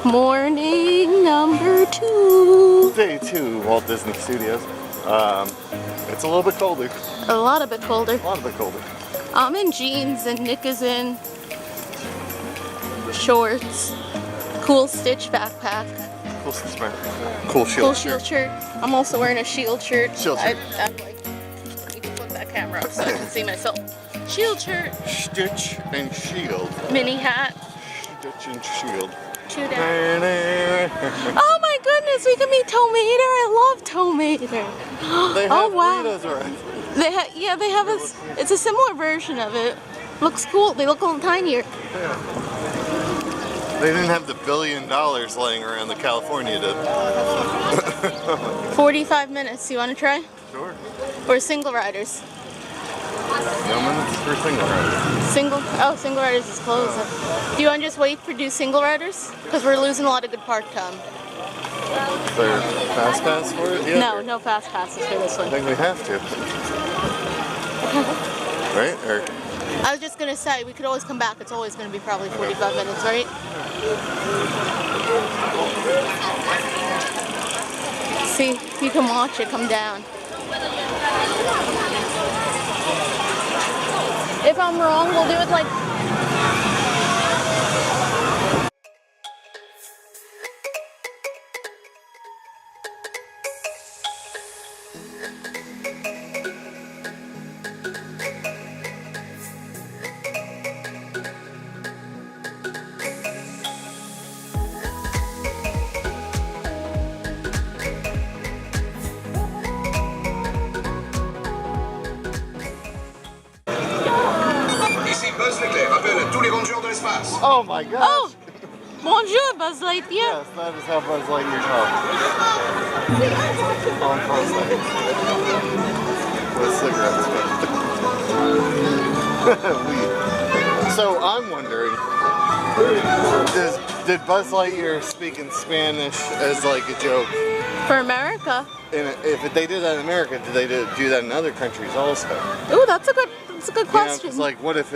Morning number 2. Day 2, Walt Disney Studios. It's a little bit colder. A lot of bit colder. A lot of bit colder. I'm in jeans and Nick is in shorts. Cool Stitch backpack. Cool Stitch backpack. Cool shield shirt. I'm also wearing a shield shirt. Shield shirt. I'm like, let me flip that camera up so I can see myself. Shield shirt. Stitch and shield. Mini hat. Stitch and shield. Oh my goodness, we can meet Tomater. I love Tomater. They have burritos, right? They have it's a similar version of it. Looks cool. They look a little tinier. Yeah. They didn't have the $1 billion laying around that California did. 45 minutes. You want to try? Sure. Or single riders? No minutes for single riders. Single riders is closed. Do you want to just wait for single riders? Because we're losing a lot of good park time. Is there a fast pass for it? Yeah. No fast passes for this one. I think we have to. Right? Or I was just going to say, we could always come back. It's always going to be probably 45 minutes, right? See, if you can watch it come down. If I'm wrong, we'll do it like... oh my gosh! Oh! Bonjour, Buzz Lightyear! Yes, that is how Buzz Lightyear talks. On first with cigarettes. So I'm wondering, did Buzz Lightyear speak in Spanish as like a joke? For America? And if they did that in America, did they do that in other countries also? Ooh, that's a good question. It's like, what if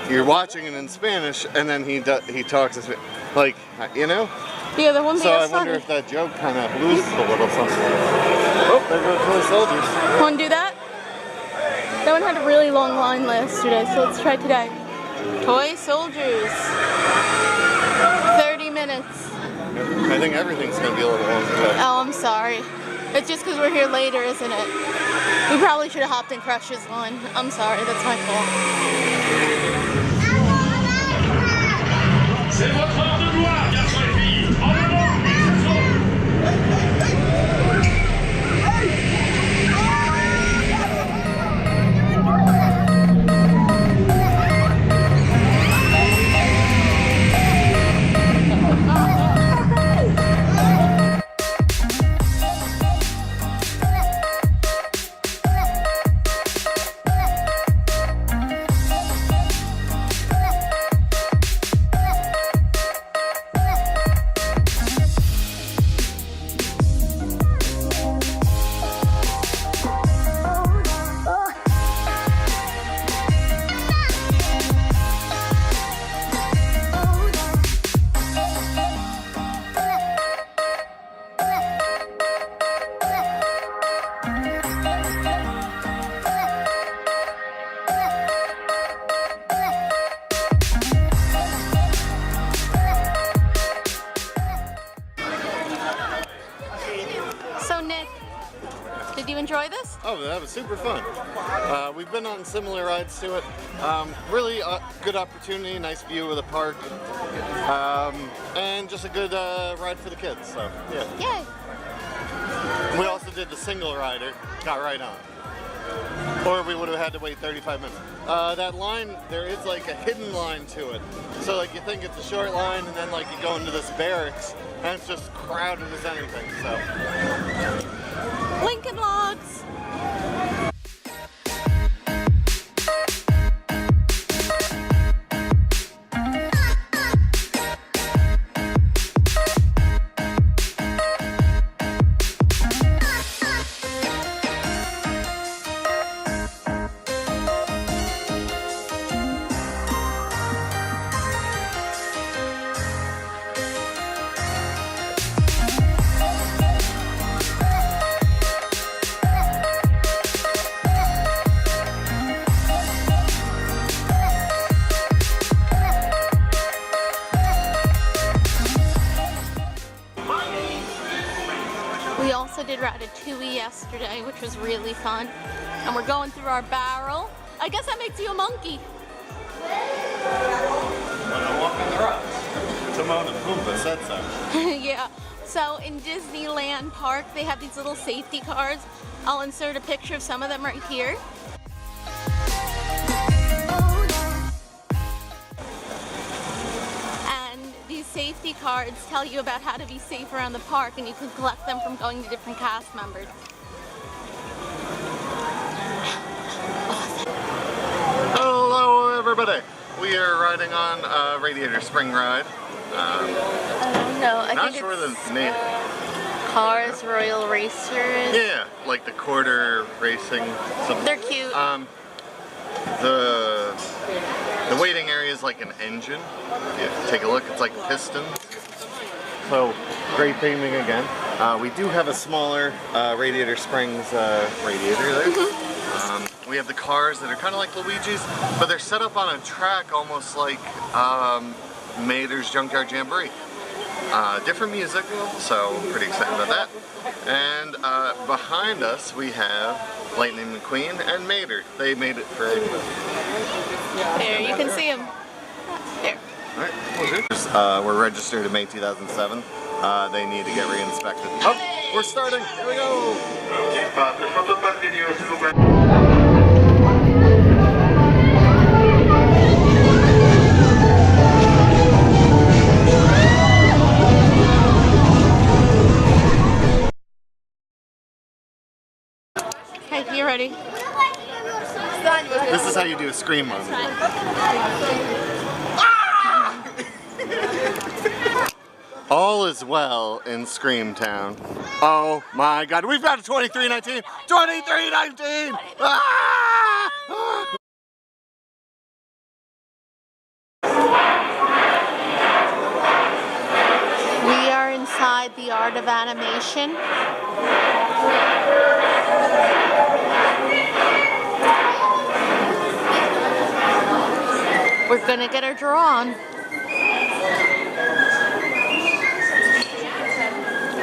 you're watching it in Spanish and then he talks in Spanish, like, you know? Yeah, the one thing so that's I wonder funny. if that joke kind of loses a little something. Oh, there go toy soldiers. Want to do that? That one had a really long line yesterday, so let's try today. Toy soldiers. 30 minutes. I think everything's going to be a little long today. Oh, I'm sorry. It's just because we're here later, isn't it? We probably should have hopped in Crush's line. I'm sorry, that's my fault. C'est votre heure de gloire, garçons et filles. En avant, So Nick, did you enjoy this? Oh, that was super fun. We've been on similar rides to it. Really good opportunity, nice view of the park, and just a good ride for the kids. So yeah. Yay! We also did the single rider, got right on. Or we would have had to wait 35 minutes. That line, there is like a hidden line to it. So like you think it's a short line and then like you go into this barracks and it's just crowded as anything, so. Lincoln Logs! yesterday, which was really fun. And we're going through our barrel. I guess that makes you a monkey. When I walk on the rocks. Timon and Pumbaa said so. Yeah. So in Disneyland Park, they have these little safety cards. I'll insert a picture of some of them right here. And these safety cards tell you about how to be safe around the park, and you can collect them from going to different cast members. Hello everybody! We are riding on Radiator Spring Ride. I don't know. I Not think sure it's the name. Cars Royal Racers. Yeah, like the quarter racing. Something. They're cute. The waiting area is like an engine. If you take a look, it's like pistons. So great theming again. We do have a smaller Radiator Springs radiator there. We have the cars that are kind of like Luigi's, but they're set up on a track almost like Mater's Junkyard Jamboree. Different music, so pretty excited about that. And behind us we have Lightning McQueen and Mater. They made it for everybody. There, you can see them. There. Alright, we're registered in May 2007. They need to get re-inspected. Oh, we're starting. Here we go. Okay, you ready? This is how you do a scream moment. All is well in Scream Town. Oh my God, we've got a 2319! 2319! Ah! We are inside the Art of Animation. We're gonna get our draw on.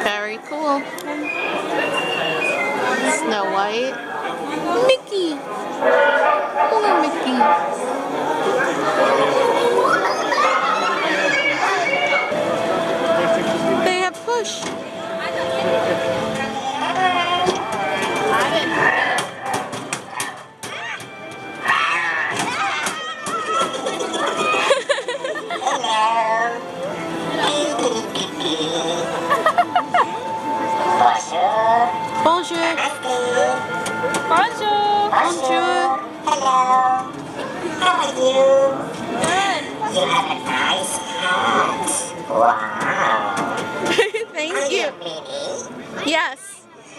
Very cool. Snow White. Mickey. Poor Mickey. They have Push. Bonjour. Bonjour. Bonjour. Hello. How are you? Good. You have a nice hat. Wow. Thank you. Minnie? Yes.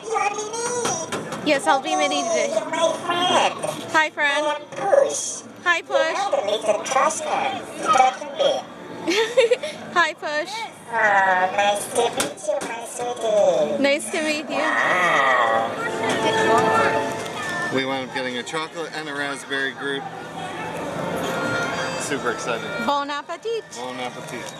You're Minnie. Yes, I'll be Minnie today. You're my friend. Hi, I friend. am Push. Hi, You Push. had a little thruster. Threaten me. Hi, Push. Oh, nice to meet you, my sweetie. Nice to meet you. Wow. We wound up getting a chocolate and a raspberry Groot. Super excited. Bon appetit. Bon appetit.